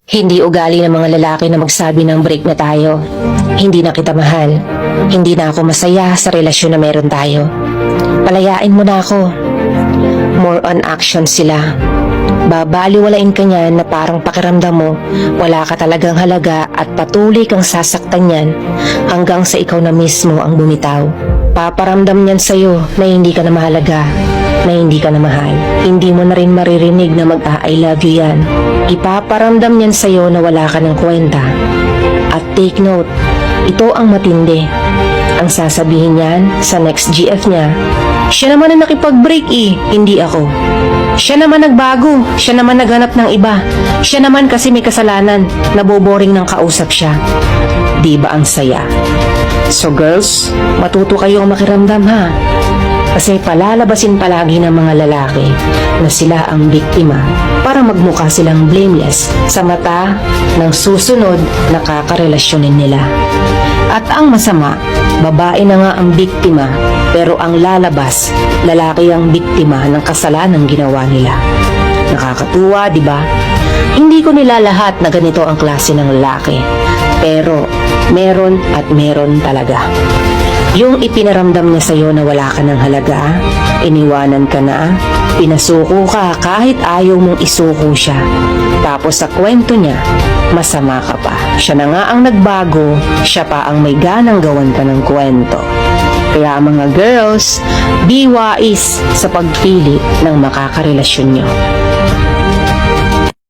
Hindi ugali ng mga lalaki na magsabi ng break na tayo. Hindi na kita mahal. Hindi na ako masaya sa relasyon na meron tayo. Palayain mo na ako. More on action sila. Babaliwalain ka niyan na parang pakiramdam mo wala ka talagang halaga at patuloy kang sasaktan niyan hanggang sa ikaw na mismo ang bumitaw. Paparamdam niyan sa'yo na hindi ka na mahalaga, na hindi ka na mahal. Hindi mo na rin maririnig na mag-I love you yan. Ipaparamdam niyan sa'yo na wala ka ng kwenta. At take note, ito ang matindi. Ang sasabihin niyan sa next GF niya, siya naman ang nakipag-break hindi ako. Siya naman nagbago, siya naman naghanap ng iba. Siya naman kasi may kasalanan, naboboring ng kausap siya. Di ba ang saya? So girls, matuto kayong makiramdam ha. Kasi palalabasin palagi ng mga lalaki na sila ang biktima para magmukha silang blameless sa mata ng susunod na kakarelasyonin nila. At ang masama, babae na nga ang biktima pero ang lalabas, lalaki ang biktima ng kasalanang ginawa nila. Nakakatuwa, di ba? Hindi ko nilalahat na ganito ang klase ng lalaki. Pero meron at meron talaga. Yung ipinaramdam niya sa'yo na wala ka ng halaga, iniwanan ka na, pinasuko ka kahit ayaw mong isuko siya. Tapos sa kwento niya, masama ka pa. Siya na nga ang nagbago, siya pa ang may ganang gawan ka ng kwento. Kaya mga girls, be wise sa pagpili ng makakarelasyon nyo.